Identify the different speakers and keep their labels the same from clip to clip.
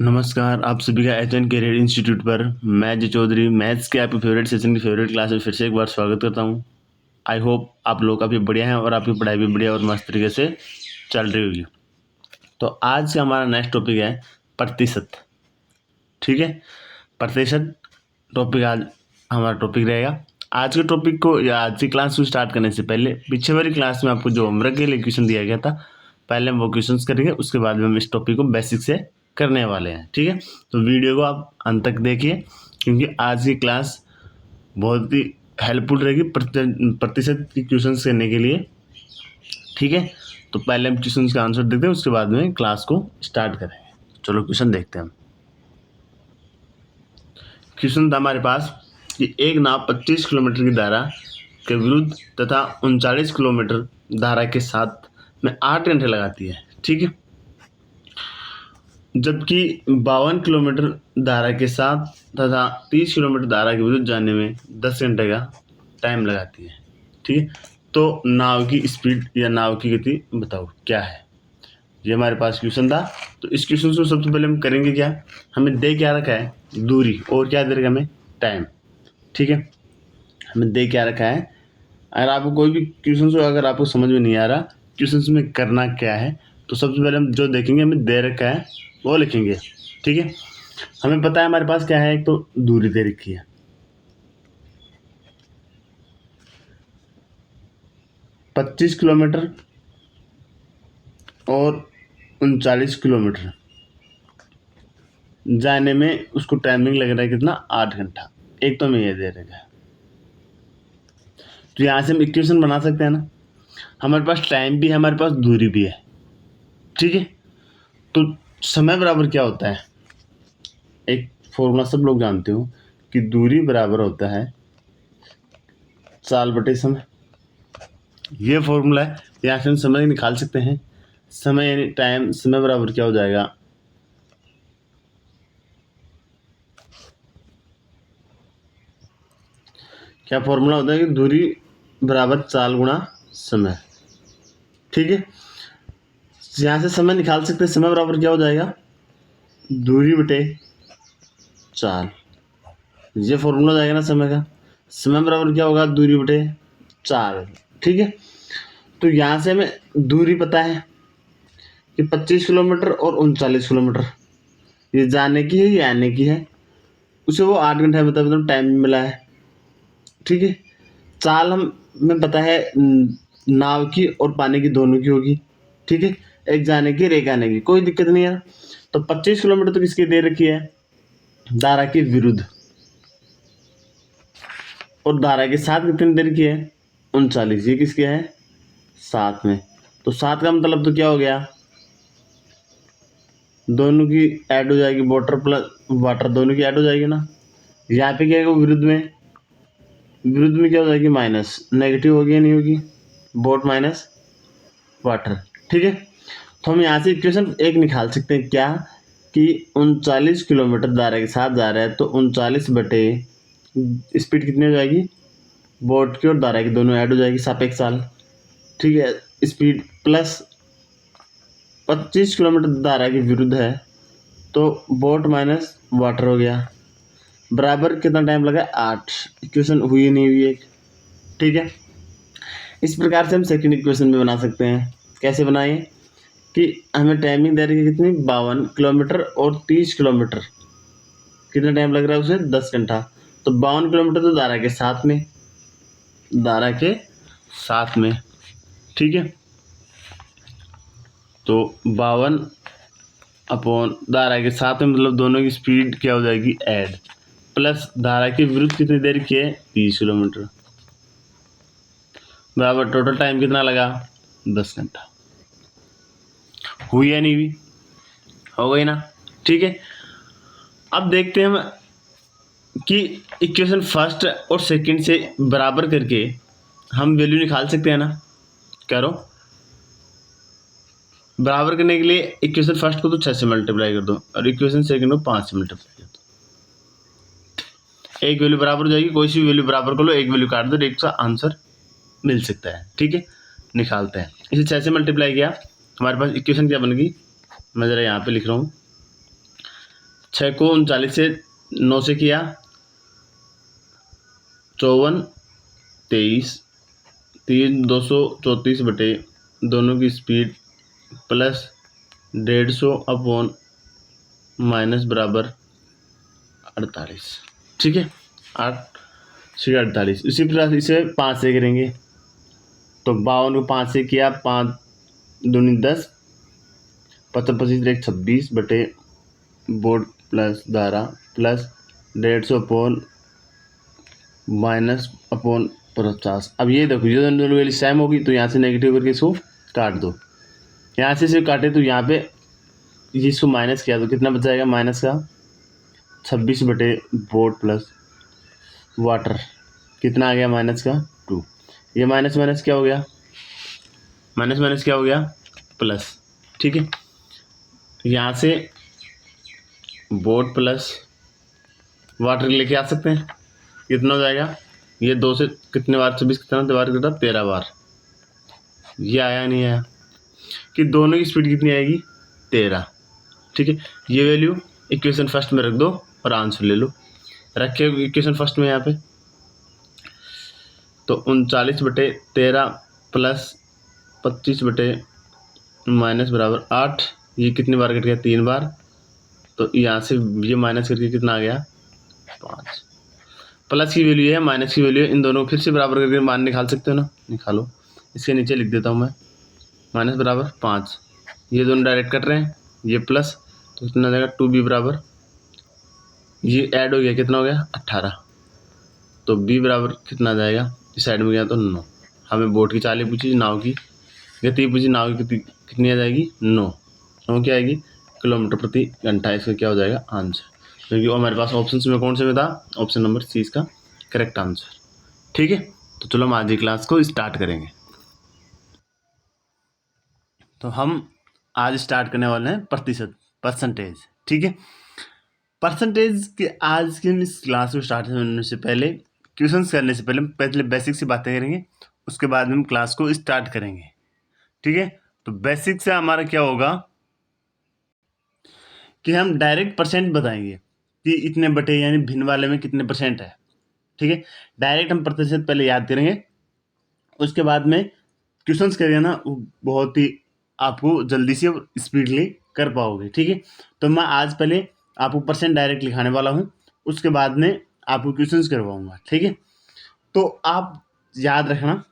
Speaker 1: नमस्कार, आप सभी का एच एन कैरियर इंस्टीट्यूट पर मैं अजय चौधरी मैथ्स के आपके फेवरेट सेशन की फेवरेट क्लास में फिर से एक बार स्वागत करता हूं। आई होप आप लोग काफ़ी बढ़िया हैं और आपकी पढ़ाई भी बढ़िया और मस्त तरीके से चल रही होगी। तो आज का हमारा नेक्स्ट टॉपिक है प्रतिशत। ठीक है, प्रतिशत टॉपिक आज हमारा टॉपिक रहेगा। आज के टॉपिक को या आज की क्लास को स्टार्ट करने से पहले पीछे वाली क्लास में आपको जो होमवर्क के लिए क्वेश्चन दिया गया था, पहले हम वो क्वेश्चन करेंगे, उसके बाद में हम इस टॉपिक को बेसिक से करने वाले हैं। ठीक है, तो वीडियो को आप अंत तक देखिए क्योंकि आज की क्लास बहुत ही हेल्पफुल रहेगी प्रतिशत की क्वेश्चन करने के लिए। ठीक है, तो पहले हम क्वेश्चन का आंसर देखते हैं, उसके बाद में क्लास को स्टार्ट करेंगे। चलो क्वेश्चन देखते हैं। क्वेश्चन था हमारे पास कि एक नाव 25 किलोमीटर की धारा के विरुद्ध तथा 39 किलोमीटर धारा के साथ में 8 घंटे लगाती है। ठीक है, जबकि 52 किलोमीटर धारा के साथ तथा 30 किलोमीटर धारा के विरुद्ध जाने में 10 घंटे का टाइम लगाती है। ठीक है, तो नाव की स्पीड या नाव की गति बताओ क्या है। ये हमारे पास क्वेश्चन था। तो इस क्वेश्चन को सबसे पहले हम करेंगे क्या, हमें दे क्या रखा है, दूरी, और क्या दे रखा है हमें, टाइम। ठीक है, हमें दे क्या रखा है। अगर आपको कोई भी क्वेश्चन अगर आपको समझ में नहीं आ रहा क्वेश्चन में करना क्या है, तो सबसे पहले हम जो देखेंगे हमें दे रखा है वो लिखेंगे। ठीक है, हमें पता है हमारे पास क्या है, एक तो दूरी दे रखी है 25 किलोमीटर और 39 किलोमीटर जाने में उसको टाइमिंग लग रहा है कितना, 8 घंटा। एक तो हमें ये दे रखा है, तो यहाँ से हम इक्वेशन बना सकते हैं ना। हमारे पास टाइम भी है, हमारे पास दूरी भी है। ठीक है, तो समय बराबर क्या होता है, एक फॉर्मूला सब लोग जानते हो कि दूरी बराबर होता है चाल बटे समय। ये फॉर्मूला है, यहाँ से हम समय निकाल सकते हैं। समय यानी टाइम, समय बराबर क्या हो जाएगा, क्या फॉर्मूला होता है कि दूरी बराबर चाल गुणा समय। ठीक है, यहाँ से समय निकाल सकते हैं, समय बराबर क्या हो जाएगा, दूरी बटे चाल। ये फॉर्मूला जाएगा ना समय का, समय बराबर क्या होगा, दूरी बटे चाल। ठीक है, तो यहाँ से हमें दूरी पता है कि 25 किलोमीटर और 39 किलोमीटर, ये जाने की है, ये आने की है। उसे वो 8 घंटे बता, मतलब टाइम मिला है। ठीक है, चाल हमें पता है नाव की और पानी की दोनों की होगी। ठीक है, एक जाने की और एक आने की, कोई दिक्कत नहीं है। तो 25 किलोमीटर तो किसकी दे रखी है, धारा के विरुद्ध, और धारा के साथ कितनी दे रखी है, 39। ये किसके है, साथ में। तो साथ का मतलब तो क्या हो गया, दोनों की ऐड हो जाएगी, वाटर प्लस वाटर दोनों की ऐड हो जाएगी ना। यहाँ पे क्या है, विरुद्ध में, विरुद्ध में क्या हो जाएगी, माइनस, नेगेटिव होगी या नहीं होगी, बोट माइनस वाटर। ठीक है, तो हम यहाँ से इक्वेशन एक निकाल सकते हैं क्या, कि 39 किलोमीटर धारा के साथ जा रहा है, तो 39 बटे स्पीड कितनी हो जाएगी, बोट की और धारा की दोनों ऐड हो जाएगी, सापेक्ष चाल। ठीक है, स्पीड प्लस 25 किलोमीटर धारा के विरुद्ध है, तो बोट माइनस वाटर हो गया, बराबर कितना टाइम लगा, 8। इक्वेशन हुई नहीं हुई एक। ठीक है, इस प्रकार से हम सेकंड इक्वेशन में बना सकते हैं। कैसे बनाएं, कि हमें टाइमिंग दे रही है कितनी, 52 किलोमीटर और 30 किलोमीटर, कितना टाइम लग रहा है उसे, 10 घंटा। तो 52 किलोमीटर तो धारा के साथ में, धारा के साथ में। ठीक है, तो 52 अपॉन धारा के साथ में, मतलब दोनों की स्पीड क्या हो जाएगी, ऐड, प्लस धारा के विरुद्ध कितनी देर की है, 30 किलोमीटर, बराबर टोटल टाइम कितना लगा, 10 घंटा। हुई या नहीं हुई, हो गई ना। ठीक है, अब देखते हैं हम कि इक्वेशन फर्स्ट और सेकंड से बराबर करके हम वैल्यू निकाल सकते हैं ना। करो, बराबर करने के लिए इक्वेशन फर्स्ट को तो 6 से मल्टीप्लाई कर दो और इक्वेशन सेकंड को 5 से मल्टीप्लाई कर दो। एक वैल्यू बराबर हो जाएगी, कोई सी वैल्यू बराबर कर लो, एक वैल्यू काट दो, एक का आंसर मिल सकता है। ठीक है, निकालते हैं। इसे 6 से मल्टीप्लाई किया, हमारे पास इक्वेशन क्या बन गई, मैं ज़रा यहाँ पे लिख रहा हूँ, 6 को 39 से 9 से किया 54 23 3 234 बटे दोनों की स्पीड प्लस 150 अपॉन माइनस बराबर 48। ठीक है, 8 48। इसी प्रकार इसे 5 से करेंगे तो 52 को 5 से किया 5 दूनी 10 55 25 एक 26 बटे board plus 12 plus 150 upon minus upon 50। अब ये देखो ये दोनों वैल्यू सेम होगी तो यहाँ से नेगेटिव करके इसको काट दो। यहाँ से इसे काटे तो यहाँ पे इसको माइनस किया तो कितना बच जाएगा माइनस का 26 बटे बोर्ड प्लस वाटर कितना आ गया माइनस का 2। ये माइनस माइनस क्या हो गया माइनस माइनस क्या हो गया प्लस। ठीक है, यहाँ से बोर्ड प्लस वाटर लेके आ सकते हैं। कितना हो जाएगा ये 2 से कितने बार 26 कितना बार कितना 13 बार। ये आया नहीं आया कि दोनों की स्पीड कितनी आएगी 13। ठीक है, ये वैल्यू इक्वेशन फर्स्ट में रख दो और आंसर ले लो। रखे इक्वेशन फर्स्ट में यहाँ पे तो 39 बटे 13 प्लस 25 बटे माइनस बराबर 8। ये कितनी बार कट गया 3 बार तो यहाँ से ये माइनस करके कितना आ गया 5। प्लस की वैल्यू है माइनस की वैल्यू है, इन दोनों को फिर से बराबर करके मान निकाल सकते हो ना, निकालो। इसके नीचे लिख देता हूँ मैं माइनस बराबर 5। ये दोनों डायरेक्ट कट रहे हैं ये प्लस तो कितना आ जाएगा 2b बराबर ये ऐड हो गया कितना हो गया 18 तो b बराबर कितना आ जाएगा इस साइड में गया तो 9। हमें बोट की चालें पूछी नाव की गति पूछी नाव की कितनी आ जाएगी 9 क्या आएगी किलोमीटर प्रति घंटा। इसका क्या हो जाएगा आंसर क्योंकि हमारे पास ऑप्शन में कौन से में था ऑप्शन नंबर सी इसका करेक्ट आंसर। ठीक है, तो चलो हम आज की क्लास को स्टार्ट करेंगे। तो हम आज स्टार्ट करने वाले हैं प्रतिशत परसेंटेज। ठीक है, परसेंटेज के आज के इस क्लास को स्टार्ट करने से पहले क्वेश्चंस करने से पहले बेसिक से बातें करेंगे, उसके बाद में हम क्लास को स्टार्ट करेंगे। ठीक है, तो बेसिक से हमारा क्या होगा कि हम डायरेक्ट परसेंट बताएंगे कि इतने बटे यानी भिन्न वाले में कितने परसेंट है। ठीक है, डायरेक्ट हम प्रतिशत पहले याद करेंगे, उसके बाद में क्वेश्चंस करेंगे ना बहुत ही आपको जल्दी से स्पीडली कर पाओगे। ठीक है, तो मैं आज पहले आपको परसेंट डायरेक्ट लिखाने वाला हूँ, उसके बाद में आपको क्वेश्चंस करवाऊंगा। ठीक है, तो आप याद रखना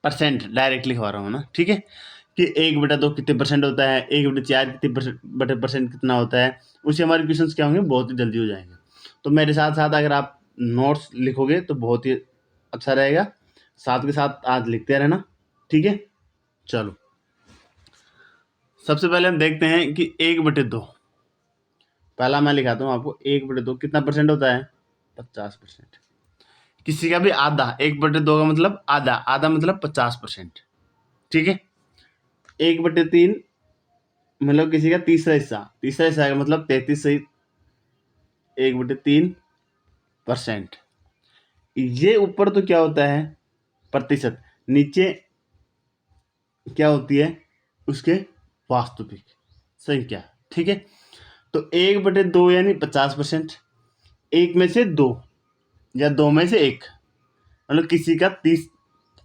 Speaker 1: परसेंट डायरेक्ट लिखवा रहा हूँ ना। ठीक है, कि 1/2 कितने परसेंट होता है, 1/4 कितने परसेंट कितना होता है, उससे हमारे क्वेश्चंस क्या होंगे बहुत ही जल्दी हो जाएंगे। तो मेरे साथ साथ अगर आप नोट्स लिखोगे तो बहुत ही अच्छा रहेगा, साथ के साथ आज लिखते रहना। ठीक है, चलो सबसे पहले हम देखते हैं कि 1/2 पहला मैं लिखाता हूँ आपको 1/2 कितना परसेंट होता है 50%। किसी का भी आधा 1/2 का मतलब आधा, आधा मतलब 50%। ठीक है, 1/3 मतलब किसी का तीसरा हिस्सा, तीसरा हिस्सा का मतलब 33 सही 1/3%। ये ऊपर तो क्या होता है प्रतिशत, नीचे क्या होती है उसके वास्तविक संख्या। ठीक है, तो 1/2 यानी 50%, एक में से 2 या 2 में से 1 मतलब किसी का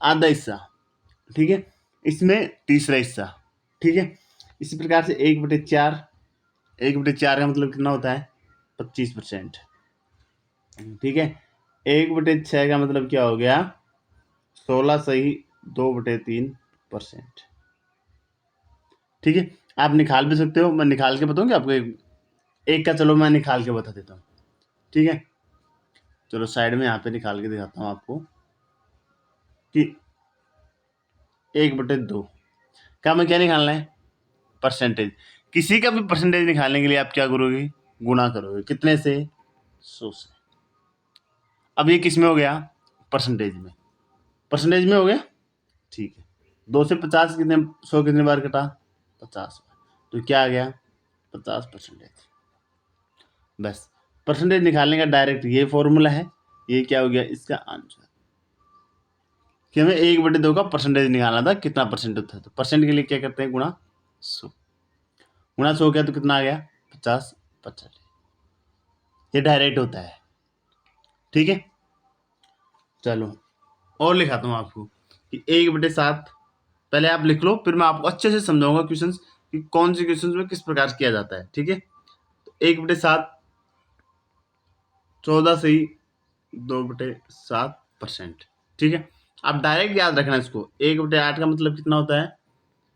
Speaker 1: आधा हिस्सा। ठीक है, इसमें तीसरा हिस्सा। ठीक है, इसी प्रकार से 1/4, 1/4 का मतलब कितना होता है 25%। ठीक है, 1/6 का मतलब क्या हो गया 16 सही 2/3%। ठीक है, आप निकाल भी सकते हो, मैं निकाल के बताऊंगा आपको एक का, चलो मैं निकाल के बता देता हूँ। ठीक है, चलो साइड में यहाँ पे निकाल के दिखाता हूँ आपको कि 1/2 का में क्या निकालना है परसेंटेज। किसी का भी परसेंटेज निकालने के लिए आप क्या करोगे गुणा करोगे कितने से 100 से। अब ये किस में हो गया परसेंटेज में, परसेंटेज में हो गया। ठीक है, 2 से 50 कितने 100 कितने बार कटा 50 बार, तो क्या आ गया 50%। बस परसेंटेज निकालने का डायरेक्ट ये फॉर्मूला है, ये क्या हो गया इसका आंसर कि हमें 1/2 का परसेंटेज निकालना था कितना परसेंट होता है। तो परसेंट के लिए क्या करते हैं गुणा 100, गुणा 100 क्या तो कितना आ गया 50%। ये डायरेक्ट होता है, ठीक है। चलो और लिखाता हूँ आपको कि 1/7, पहले आप लिख लो, फिर मैं आपको अच्छे से समझाऊंगा क्वेश्चंस कि कौन से क्वेश्चंस में किस प्रकार किया जाता है, ठीक है। तो 1/7 14 से ही 2/7%, ठीक है। अब डायरेक्ट याद रखना इसको, 1/8 का मतलब कितना होता है,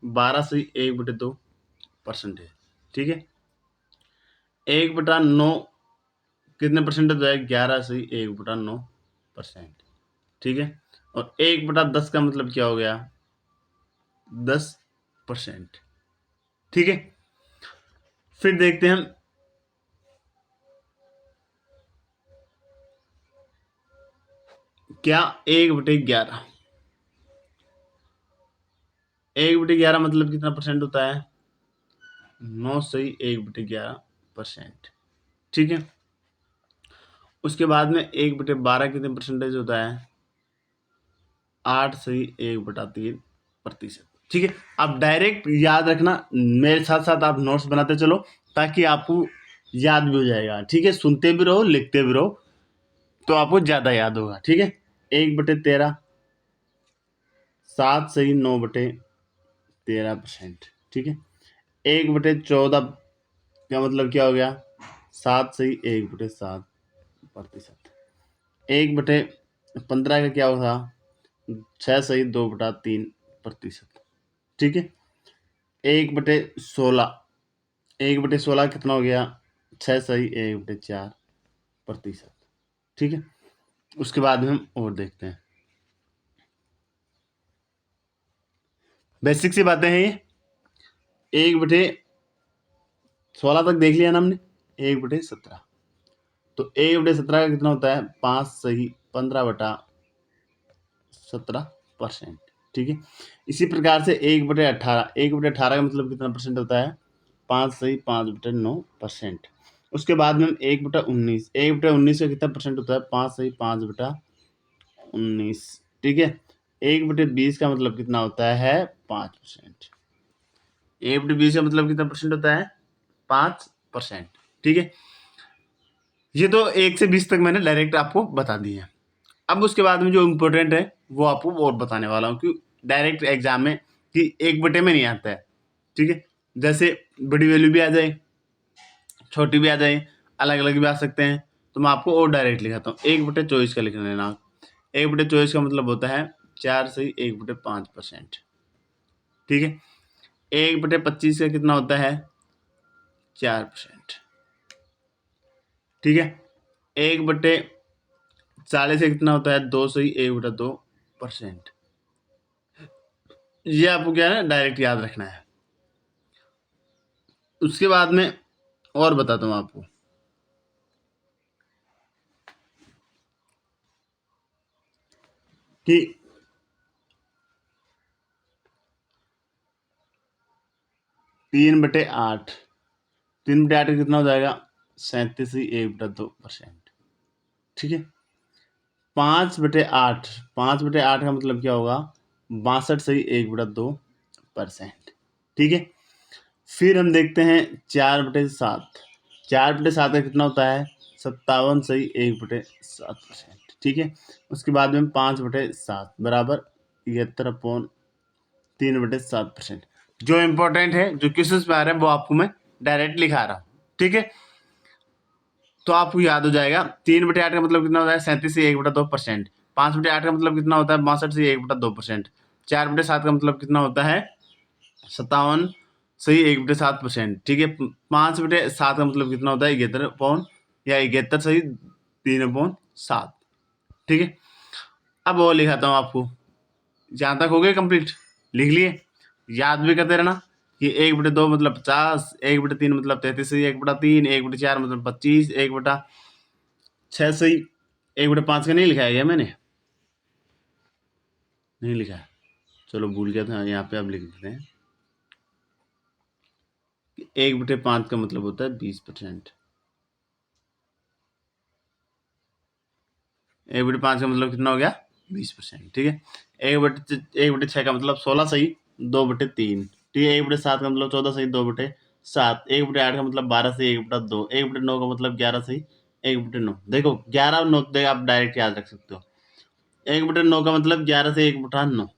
Speaker 1: 12 से 1/2% है, ठीक है। 1/9 कितने परसेंटेज है, 11 से 1/9%, ठीक है। और 1/10 का मतलब क्या हो गया, 10%, ठीक है। फिर देखते हैं हम क्या 1/11, 1/11 मतलब कितना परसेंट होता है, 9 से 1/11%, ठीक है। उसके बाद में 1/12 कितने परसेंटेज होता है, 8 से 1/3%, ठीक है। अब डायरेक्ट याद रखना, मेरे साथ साथ आप नोट्स बनाते चलो ताकि आपको याद भी हो जाएगा, ठीक है। सुनते भी रहो, लिखते भी रहो, तो आपको ज़्यादा याद होगा, ठीक है। 1/13, 7 से 9/13%, ठीक है। 1/14 का मतलब क्या हो गया, 7 से 1/7%। 1/15 का क्या होगा, 6 से 2/3%, ठीक है। 1/16, 1/16 कितना हो गया, 6 से 1/4%, ठीक है। उसके बाद में हम और देखते हैं, बेसिक सी बातें हैं ये। 1/16 तक देख लिया ना हमने, 1/17, तो 1/17 का कितना होता है, 5 सही 15/17%, ठीक है। इसी प्रकार से 1/18, 1/18 का मतलब कितना परसेंट होता है, 5 सही 5/9%। उसके बाद में हम 1/19, 1/19 का कितना परसेंट होता है, 5 सही 5/19, ठीक है। 1/20 का मतलब कितना होता है, 5%। 1/20 का मतलब कितना परसेंट होता है, 5%, ठीक है। ये तो 1 से 20 तक मैंने डायरेक्ट आपको बता दी है। अब उसके बाद में जो इम्पोर्टेंट है वो आपको और बताने वाला हूँ कि डायरेक्ट एग्जाम में कि 1/में नहीं आता है, ठीक है। जैसे बड़ी वैल्यू भी आ जाए, छोटी भी आ जाए, अलग अलग भी आ सकते हैं, तो मैं आपको और डायरेक्ट लिखाता हूँ। 1/24 का लिख लेना। 1/24 का मतलब होता है 4 से 1/5%, ठीक है। 1/25 का कितना होता है, 4%, ठीक है। 1/40 का कितना होता है, 2 से 1/2%। ये आपको क्या है ना, डायरेक्ट याद रखना है। उसके बाद में और बताता हूँ आपको कि 3/8, 3/8 का कितना हो जाएगा, 37 से 1/2%, ठीक है। 5/8, 5/8 का मतलब क्या होगा, 62 से 1/2%, ठीक है। फिर हम देखते हैं 4/7, 4/7 का कितना होता है, 57 से 1/7%, ठीक है। उसके बाद में 5/7 बराबर 73/3/7%। जो इम्पोर्टेंट है, जो क्वेश्चन में आ रहा है वो आपको मैं डायरेक्ट लिखा रहा हूँ, ठीक है। तो आपको याद हो जाएगा। 3/8 का मतलब कितना होता है, 37 से 1/2%। 5/8 का मतलब कितना होता है, 62 से 1/2%। 4/7 का मतलब कितना होता है, 57 से 1/7%, ठीक है। 5/7 का मतलब कितना होता है, 71 या 71 से 3/7, ठीक है। अब वो लिखाता हूँ आपको, जहाँ तक हो गए कंप्लीट, लिख लिए, याद भी करते रहना कि 1/2 मतलब 50, 1/3 मतलब 33, 1/3, 1/4 मतलब 25, 1/6 सही, 1/5 का नहीं लिखा है क्या मैंने, नहीं लिखा है, चलो भूल गया था, यहाँ पे अब लिख देते हैं कि 1/5 का मतलब होता है 20%। 1/5 का मतलब कितना हो गया, 20%, ठीक है। 1/6 का मतलब 16 सही 2/3, ठीक है। 1/7 का मतलब 14 सही 2/7, 1/8 का मतलब 12 सही 1/2, 1/9 का मतलब 11 सही 1/9। देखो 11 और 9 तो आप डायरेक्ट याद रख सकते हो। 1/9 का मतलब 11 से 1/9।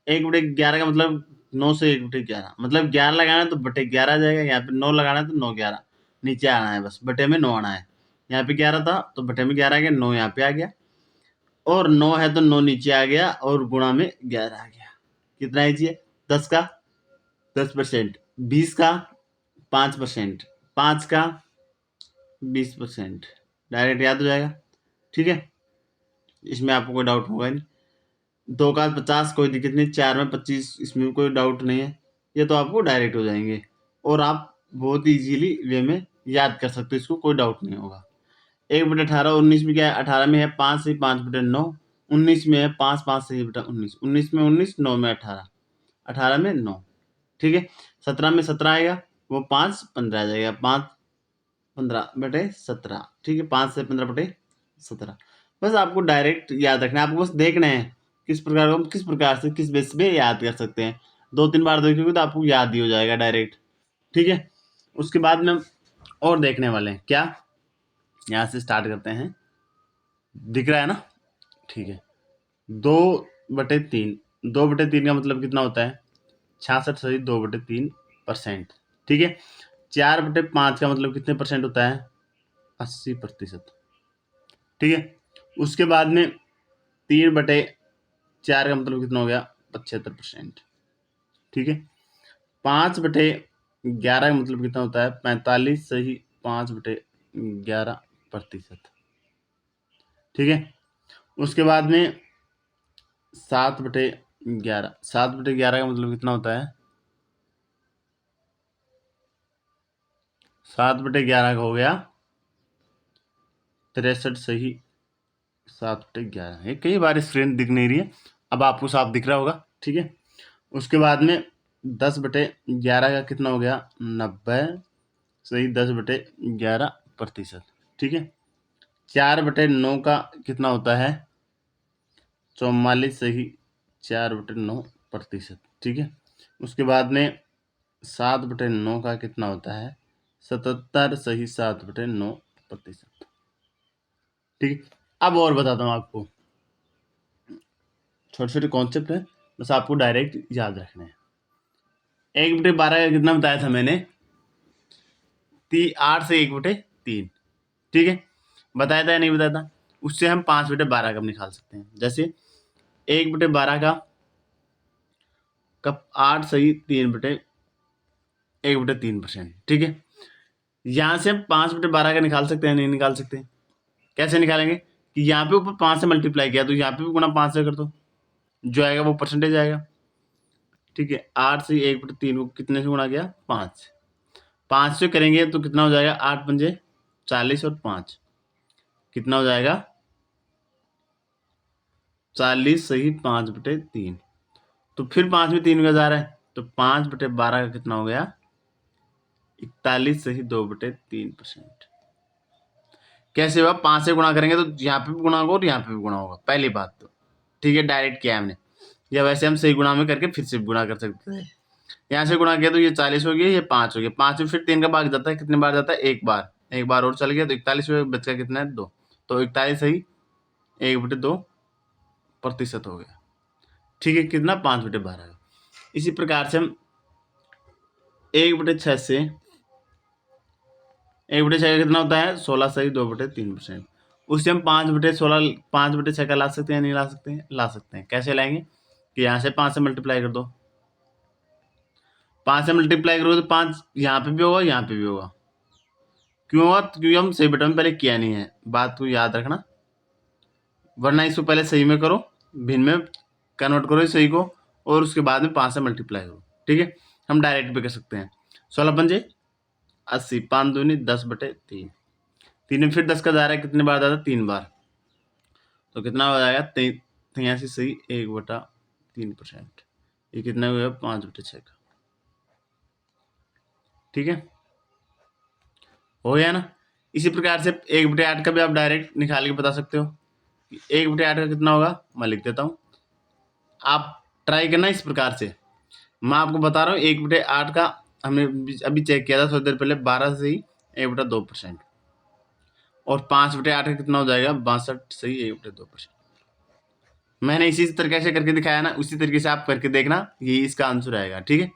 Speaker 1: 1/11 का मतलब 9 से 1/11, मतलब 11 लगाना है तो बटे 11 आ जाएगा। यहाँ पे 9 लगाना है तो 9 11 नीचे आना है, बस बटे में 9 आना है। यहाँ पे 11 था तो बटे में 11 आ गया, 9 यहाँ पे आ गया, और 9 है तो 9 नीचे आ गया, और गुणा में 11 आ गया। कितना ईजी है? 10 का 10%, 20 का 5%, 5 का 20%, डायरेक्ट याद हो जाएगा। ठीक है, इसमें आपको कोई डाउट होगा नहीं। 2 का 50 कोई दिक्कत नहीं, 4 में 25 इसमें कोई डाउट नहीं है, ये तो आपको डायरेक्ट हो जाएंगे, और आप बहुत इजीली वे में याद कर सकते हो, इसको कोई डाउट नहीं होगा। 1/18, 19 में क्या है? 18 में है 5 से 5/9, 19 में है 5, 5 से 19, 19 में 19, 9 में 18, 18 में 9। ठीक है, 17 में 17 आएगा, वो 5 15 आ जाएगा, 5 15/17। ठीक है, 5 से 15/17। बस आपको डायरेक्ट याद रखना है, आपको बस देखना है किस प्रकार से किस बेस पे याद कर सकते हैं। 2-3 बार देखोगे तो आपको याद ही हो जाएगा डायरेक्ट। ठीक है, उसके बाद में और देखने वाले हैं क्या, यहाँ से स्टार्ट करते हैं। दिख रहा है ना? ठीक है, 2/3। 2/3 का मतलब कितना होता है? 66.2/3%। ठीक है, 4/5 का मतलब कितने परसेंट होता है? 80%। ठीक है, उसके बाद में 3/4 का मतलब कितना हो गया? 75%। ठीक है, 5/11 का मतलब कितना होता है? 45.5/11%। ठीक है, उसके बाद में 7/11। 7/11 का मतलब कितना होता है? 7/11 का हो गया 63.7/11। ये कई बार स्क्रीन दिख नहीं रही है, अब आपको साफ दिख रहा होगा। ठीक है, उसके बाद में 10/11 का कितना हो गया? 90.10/11%। ठीक है, 4/9 का कितना होता है? 44.4/9%। ठीक है, उसके बाद में 7/9 का कितना होता है? 77.7/9%। ठीक है, अब और बताता हूँ आपको, छोटे छोटे कॉन्सेप्ट है, बस आपको डायरेक्ट याद रखना है। 1/12 का कितना बताया था मैंने? 8 से 1/3। ठीक है, बताया था या नहीं बताया था? उससे हम 5/12 का निकाल सकते हैं। जैसे 1/12 का कब 8 सही 3/1/3%। ठीक है, यहाँ से हम 5/12 का निकाल सकते हैं, नहीं निकाल सकते? कैसे निकालेंगे कि यहाँ पे ऊपर 5 से मल्टीप्लाई किया तो यहाँ पे भी गुना 5 से कर दो, जो आएगा वो परसेंटेज आएगा। ठीक है, 8 से 1/3 को कितने से गुणा किया? 5। 5 से करेंगे तो कितना हो जाएगा? 8 पंजे 40 और 5 कितना हो जाएगा? 40 सही 5/3। तो फिर 5 में 3 का जा रहा है, तो 5/12 का कितना हो गया? 41 सही 2/3%। कैसे हुआ? 5 से गुणा करेंगे तो यहाँ पे भी गुणा होगा और यहाँ पे भी गुणा होगा, पहली बात तो। ठीक है, डायरेक्ट किया हमने, या वैसे हम सही गुणा में करके फिर से गुणा कर सकते हैं। यहाँ से गुणा किया तो ये 40 हो गया, ये 5 हो गया। 5 में फिर 3 का भाग जाता है, कितने बार जाता है? एक बार। एक बार और चल गया तो 41 हुआ, बच का कितना है? 2। तो 41 सही 1/2% हो गया। ठीक है, कितना? 5/12। इसी प्रकार से हम 1/6 से 1/6 का कितना होता है? 16 सही 2/3%। उससे हम 5/16 5/6 का ला सकते हैं, नहीं ला सकते हैं? ला सकते हैं। कैसे लाएंगे कि यहाँ से 5 से मल्टीप्लाई कर दो। 5 से मल्टीप्लाई करोगे तो 5 यहाँ पे भी होगा, यहाँ पे भी होगा। क्यों होगा? क्योंकि हम सही बटन में पहले किया नहीं है, बात को याद रखना। वरना इसको पहले सही में करो, भिन्न में कन्वर्ट करो सही को, और उसके बाद में 5 से मल्टीप्लाई करो। ठीक है, हम डायरेक्ट भी कर सकते हैं। 16 पंजे 80, 5 दूनी 10/3। 3 में फिर 10 का जा रहा है, कितने बार जाता है? 3 बार। तो कितना हो जाएगा? 83 सही 1/3%। ये कितना हो गया? 5/6 का। ठीक है, हो गया ना? इसी प्रकार से 1/8 का भी आप डायरेक्ट निकाल के बता सकते हो। 1/8 का कितना होगा? मैं लिख देता हूँ, आप ट्राई करना इस प्रकार से। मैं आपको बता रहा हूँ 1/8 का हमने अभी चेक किया था थोड़ी देर पहले, 12 से ही 1/2%। और 5/8 का कितना हो जाएगा 62 सही 1/2%। मैंने इसी तरीके से करके दिखाया ना, उसी तरीके से आप करके देखना, यही इसका आंसर आएगा। ठीक है,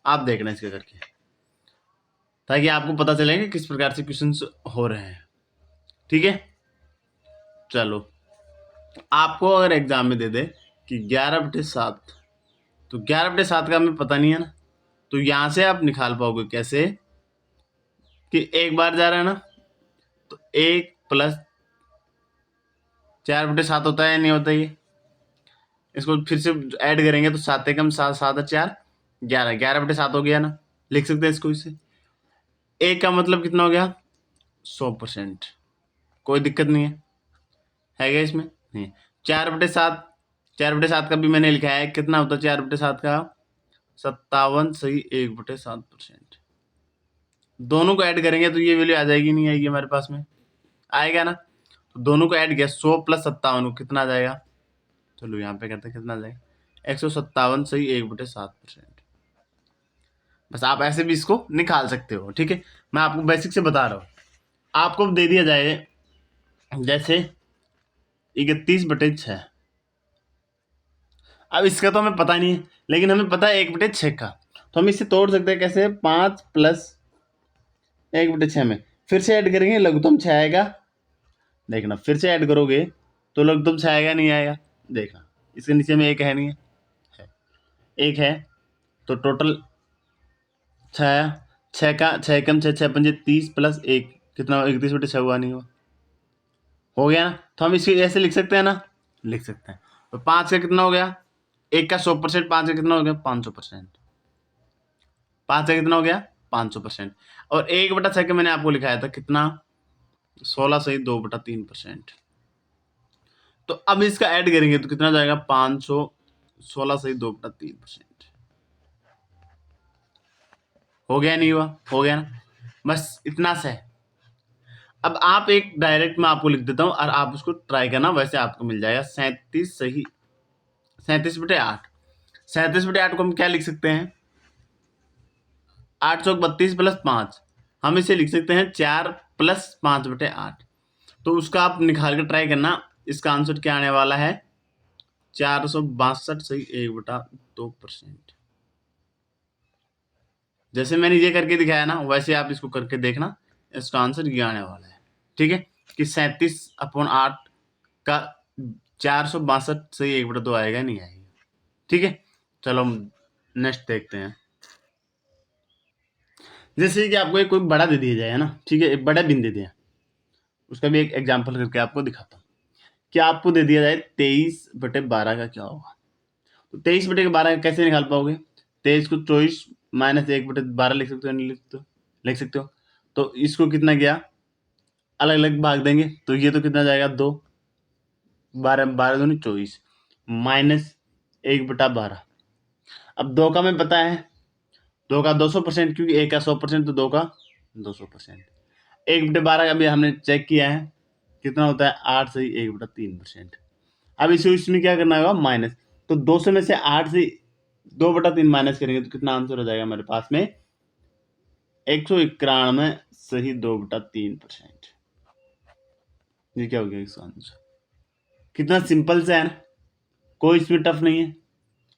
Speaker 1: आप देखना इसका करके, ताकि आपको पता चलेगा किस प्रकार से क्वेश्चंस हो रहे हैं। ठीक है, चलो आपको अगर एग्जाम में दे दे कि 11/7, तो 11/7 का हमें पता नहीं है ना, तो यहां से आप निकाल पाओगे कैसे कि एक बार जा रहा है ना, तो 1 + 4/7 होता है या नहीं होता, ये इसको फिर से ऐड करेंगे तो 7 एकम 7, 7 और 4 11, 11/7 हो गया ना, लिख सकते हैं इसको इससे। एक का मतलब कितना हो गया 100%, कोई दिक्कत नहीं है क्या इसमें, नहीं। 4/7, 4/7 का भी मैंने लिखा है, कितना होता है 4/7 का 57 सही 1/7%। दोनों को ऐड करेंगे तो ये वैल्यू आ जाएगी, नहीं आएगी हमारे पास में, आएगा ना, तो दोनों को ऐड किया 100 + 57 कितना आ जाएगा, चलो यहाँ पे करते हैं कितना आ जाएगा 157 सही 1/7%। बस आप ऐसे भी इसको निकाल सकते हो। ठीक है, मैं आपको बेसिक से बता रहा हूँ। आपको दे दिया जाए जैसे 31/6, अब इसका तो हमें पता नहीं है, लेकिन हमें पता है 1/6 का, तो हम इसे तोड़ सकते हैं कैसे, 5 + 1/6 में फिर से ऐड करेंगे, लघुत्तम 6 आएगा। देखना फिर से ऐड करोगे तो लघुत्तम 6 आएगा नहीं आएगा, देखना इसके नीचे में एक है नहीं है, एक है, तो टोटल 6, 6 का 6 एकम 6, 6 पंजे 30 + 1 कितना 31/6 हुआ, नहीं हुआ, हो गया ना, तो हम इसे ऐसे लिख सकते हैं ना, लिख सकते हैं। तो 5 का कितना हो गया, एक का 100%, 5 का कितना हो गया 500%, 5 का कितना हो गया 500%, और 1/6 का मैंने आपको लिखाया था कितना 16 सही 2/3%। तो अब इसका ऐड करेंगे तो कितना जाएगा 516 सही 2/3%। हो गया नहीं हुआ, हो गया ना, बस इतना सा है। अब आप एक डायरेक्ट में आपको लिख देता हूं और आप उसको ट्राई करना, वैसे आपको मिल जाएगा 37 सही 37/8। 37/8 को हम क्या लिख सकते हैं, 8 चौक 32 + 5, हम इसे लिख सकते हैं 4 + 5/8। तो उसका आप निकाल कर ट्राई करना, इसका आंसर क्या आने वाला है 462 सही 1/2%। जैसे मैंने ये करके दिखाया ना, वैसे आप इसको करके देखना, इसका आंसर ये आने वाला है। ठीक है, कि 37/8 का 462 सही 1/2 आएगा नहीं आएगा। ठीक है, चलो हम नेक्स्ट देखते हैं। जैसे कि आपको एक कोई बड़ा दे दिया जाए है ना, ठीक है, एक बड़ा बिन दे दिया, उसका भी एक एग्जाम्पल करके आपको दिखाता हूँ। क्या आपको दे दिया जाए 23/12 का क्या होगा, तो 23/12 कैसे निकाल पाओगे, 23 को 24 - 1/12 लिख सकते हो, नहीं लिख सकते हो, लिख सकते हो। तो इसको कितना गया, अलग अलग भाग देंगे, तो ये तो कितना जाएगा 2, 12 12 दूनी 24 -1/12। अब 2 का हमें पता है, 2 का 200%, क्योंकि 1 का 100%, तो 2 का 200%। 1/12 का भी हमने चेक किया है, कितना होता है 8 सही 1/3%। अब इसे इसमें क्या करना होगा माइनस, तो 200 में से 8 से 2/3 माइनस करेंगे तो कितना आंसर हो जाएगा हमारे पास में 191 सही 2/3%। ये क्या हो गया इसका आंसर, कितना सिंपल से है ना, कोई इसमें टफ नहीं है,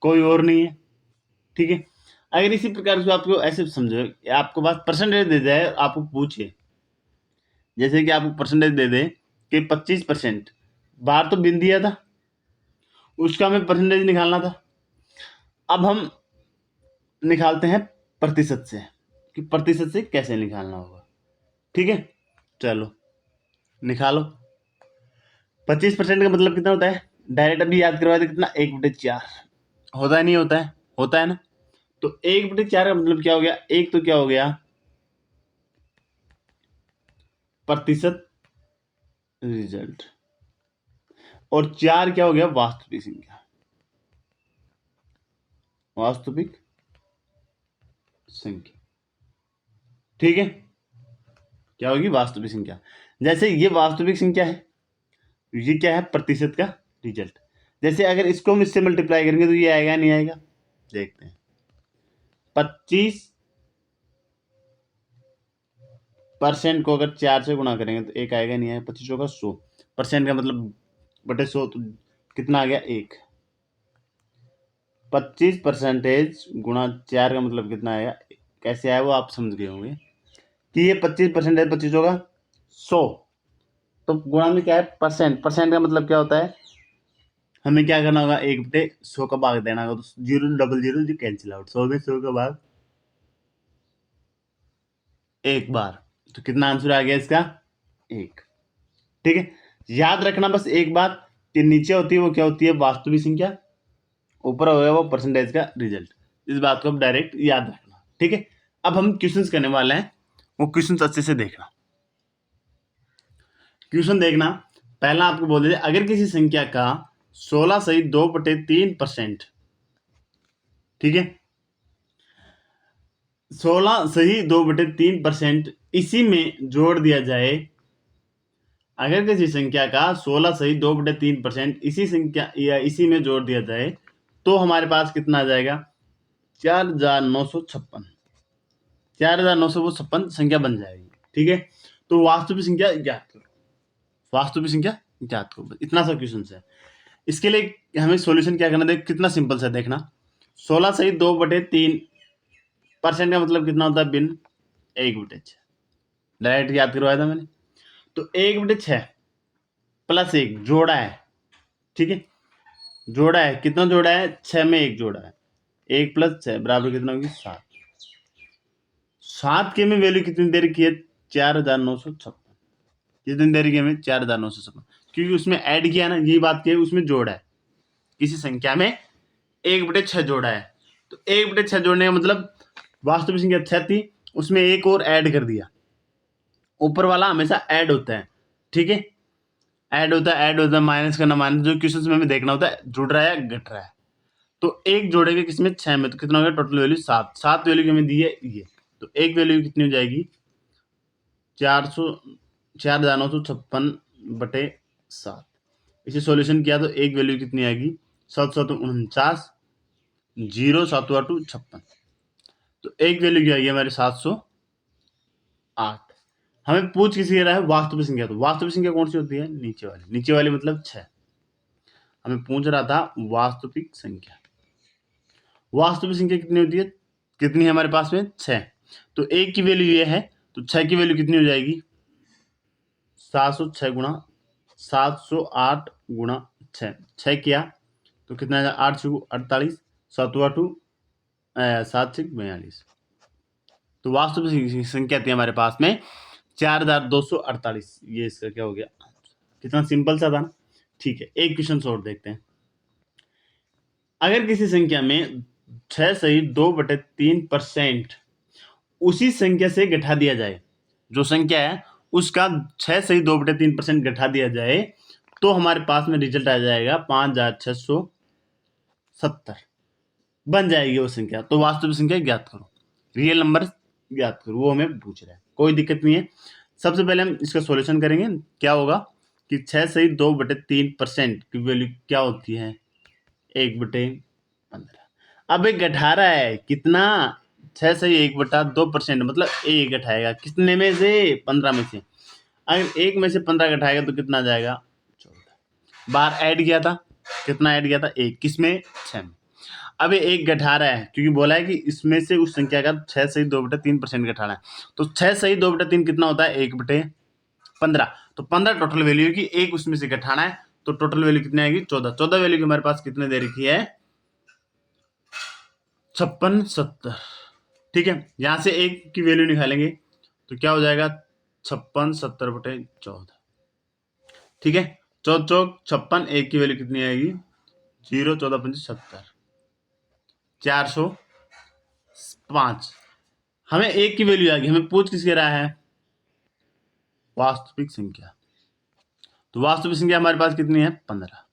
Speaker 1: कोई और नहीं है। ठीक है, अगर इसी प्रकार से आपको ऐसे समझो, आपको पास परसेंटेज दे जाए, आपको पूछे जैसे कि आपको परसेंटेज दे दे कि 25%, बाहर तो बिन दिया था, उसका हमें परसेंटेज निकालना था। अब हम निकालते हैं प्रतिशत से, कि प्रतिशत से कैसे निकालना होगा। ठीक है, चलो निकालो। 25% का मतलब कितना होता है, डायरेक्ट अभी याद करवा दे, कितना 1/4 होता है, नहीं होता है, होता है ना। तो 1/4 का मतलब क्या हो गया, एक तो क्या हो गया प्रतिशत रिजल्ट, और 4 क्या हो गया वास्तविक संख्या, वास्तविक संख्या। ठीक है, क्या होगी वास्तविक संख्या, जैसे ये वास्तविक संख्या है, ये क्या है प्रतिशत का रिजल्ट। जैसे अगर इसको हम इससे मल्टीप्लाई करेंगे तो ये आएगा नहीं आएगा, देखते हैं। 25 परसेंट को अगर 4 से गुणा करेंगे तो 1 आएगा, नहीं आएगा, 25 होगा 100%, का मतलब बटे 100, तो कितना आ गया 1। 25% गुणा 4 का मतलब कितना आएगा, कैसे आया वो आप समझ गए होंगे कि ये 25%, 25 होगा 100, तो गुणा में क्या है परसेंट, परसेंट का मतलब क्या होता है, हमें क्या करना होगा 1/100 का भाग देना होगा, तो 0 डबल 0 जो कैंसिल आउट, 100 में 100 का भाग एक बार, तो कितना आंसर आ गया इसका 1। ठीक है, याद रखना बस एक बात कि नीचे होती है वो क्या होती है वास्तविक संख्या, ऊपर होगा वो परसेंटेज का रिजल्ट, इस बात को अब डायरेक्ट याद रखना। ठीक है, अब हम क्वेश्चंस करने वाले हैं, वो क्वेश्चंस अच्छे से देखना। क्वेश्चन देखना, पहला आपको बोल दीजिए, अगर किसी संख्या का 16 सही 2/3%, ठीक है, 16 सही 2/3% इसी में जोड़ दिया जाए, अगर किसी संख्या का 16 सही 2/3% इसी संख्या या इसी में जोड़ दिया जाए तो हमारे पास कितना आ जाएगा 4956, 4956 संख्या बन जाएगी। ठीक है, तो वास्तविक संख्या ज्ञात करो, वास्तविक संख्या ज्ञात करो, इतना सा क्वेश्चन है। इसके लिए हमें सॉल्यूशन क्या करना, देख कितना सिंपल सा देखना, 16 सही 2/3% का मतलब कितना होता है बिन 1/6, डायरेक्ट याद करवाया था मैंने, तो 1/6 प्लस 1 जोड़ा है, ठीक है, जोड़ा है, कितना जोड़ा है 6 में 1 जोड़ा है, 1 + 6 बराबर कितना होगी 7, 7 के में वैल्यू कितनी दे रखी है 4956, कितनी दे रखी है हमें 4956, क्योंकि उसमें ऐड किया ना, यही बात की है, उसमें जोड़ा है, किसी संख्या में 1/6 जोड़ा है, तो 1/6 जोड़ने का मतलब वास्तविक संख्या 6 थी, उसमें एक और ऐड कर दिया, ऊपर वाला हमेशा ऐड होता है, ठीक है, ऐड होता है, माइनस करना, माइनस जो क्वेश्चन में हमें देखना होता है जुड़ रहा है घट रहा है, तो एक जोड़ेगा किसमें 6 में, तो कितना हो गया टोटल वैल्यू 7, 7 वैल्यू हमें दी है ये, तो एक वैल्यू कितनी हो जाएगी 4956/7, इसे सॉल्यूशन किया तो एक वैल्यू कितनी आएगी 749, 0 7 2 56, तो एक वैल्यू क्या आएगी हमारे 708। हमें पूछ किसी रहा है वास्तविक संख्या, तो वास्तविक संख्या कौन सी होती है नीचे वाली, नीचे वाली मतलब 6, हमें पूछ रहा था वास्तविक संख्या, वास्तविक संख्या कितनी होती है, कितनी है हमारे पास में 6, तो एक की वैल्यू ये है, तो 6 की वैल्यू कितनी हो जाएगी 706 गुणा 708 गुणा 6, 6 किया तो कितना है 8 6 48, 7 8 7 6 42, तो वास्तविक संख्या थी हमारे पास में 4248, ये इसका क्या हो गया, कितना सिंपल सा था ना। ठीक है, एक क्वेश्चन और देखते हैं, अगर किसी संख्या में 6 सही 2/3% उसी संख्या से घटा दिया जाए, जो संख्या है उसका 6 सही 2/3% घटा दिया जाए तो हमारे पास में रिजल्ट आ जाएगा 5670 बन जाएगी वो संख्या, तो वास्तविक संख्या ज्ञात करो, रियल नंबर ज्ञात करो, वो हमें पूछ रहा है, कोई दिक्कत नहीं है। सबसे पहले हम इसका सॉल्यूशन करेंगे, क्या होगा कि 6 सही 2/3% की वैल्यू क्या होती है 1/15, अब एक घटा रहा है कितना 6 सही 1/2% मतलब एक घटाएगा कितने में से 15 में से, अगर 1 में से 15 घटाएगा तो कितना आ जाएगा 14, बार ऐड किया था, कितना ऐड किया था 1, किसमें 6 में, अब ये एक घटा रहा है क्योंकि बोला है कि इसमें से उस संख्या का 6 सही 2/3% घटाना है, तो 6 सही 2/3 कितना होता है 1/15, तो 15 टोटल वैल्यू की, एक उसमें से घटाना है, तो टोटल वैल्यू कितनी आएगी 14, 14 वैल्यू की हमारे पास कितने दे रखी है 5670, ठीक है, यहां से एक की वैल्यू निकालेंगे तो क्या हो जाएगा 5670/14, ठीक है, 14 चौक 56, एक की वैल्यू कितनी आएगी 0 14 5 70, 405, हमें एक की वैल्यू आ गई, हमें पूछ किसके रहा है वास्तविक संख्या, तो वास्तविक संख्या हमारे पास कितनी है 15,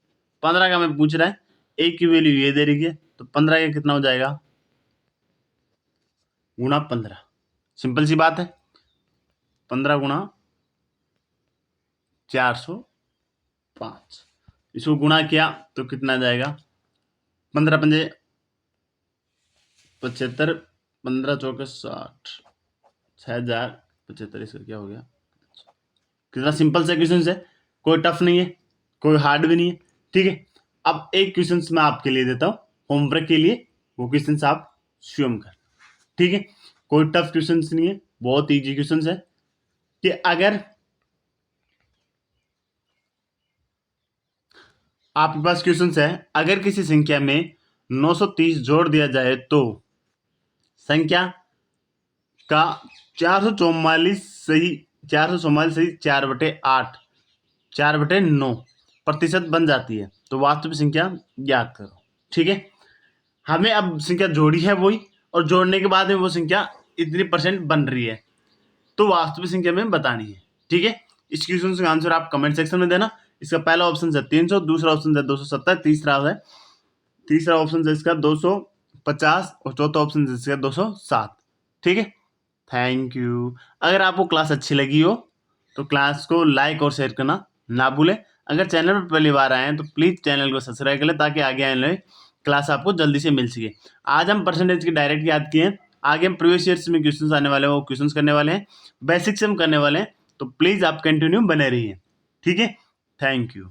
Speaker 1: 15 का हमें पूछ रहा है, एक की वैल्यू ये दे रही है, तो 15 का कितना हो जाएगा गुणा 15, सिंपल सी बात है, 15 गुणा 405, इसको गुणा किया तो कितना जाएगा 15 पंजे 75, 15 चौके 60, 6000 75, इसका क्या हो गया? कितना सिंपल सा क्वेश्चन है, कोई टफ नहीं है, कोई हार्ड भी नहीं है, ठीक है। अब एक क्वेश्चन मैं आपके लिए देता हूँ होमवर्क के लिए, वो क्वेश्चन आप स्वयं कर, ठीक है। कोई टफ क्वेश्चन नहीं है, बहुत इजी क्वेश्चन है कि अगर आपके पास क्वेश्चन है, अगर किसी संख्या में 930 जोड़ दिया जाए तो संख्या का 444 सही 4/8 4/9% बन जाती है, तो वास्तविक संख्या ज्ञात करो, ठीक है। हमें अब संख्या जोड़ी है वही, और जोड़ने के बाद में वो संख्या इतनी % बन रही है, तो वास्तविक संख्या में बतानी है, ठीक है। इस क्वेश्चन का आंसर आप कमेंट सेक्शन में देना। इसका पहला ऑप्शन है 300, दूसरा ऑप्शन है 270, तीसरा ऑप्शन है इसका 250 और चौथा ऑप्शन है इसका 207, ठीक है। Thank you. अगर आपको क्लास अच्छी लगी हो तो क्लास को लाइक और शेयर करना ना भूलें। अगर चैनल पर पहली बार आए हैं तो प्लीज़ चैनल को सब्सक्राइब कर लें, ताकि आगे आने वाली क्लास आपको जल्दी से मिल सके। आज हम परसेंटेज की डायरेक्ट याद किए हैं, आगे हम प्रीवियस ईयर्स में क्वेश्चंस आने वाले हैं, वो क्वेश्चंस करने वाले हैं, बेसिक्स हम करने वाले हैं, तो प्लीज़ आप कंटिन्यू बने रहिए, ठीक है। Thank you.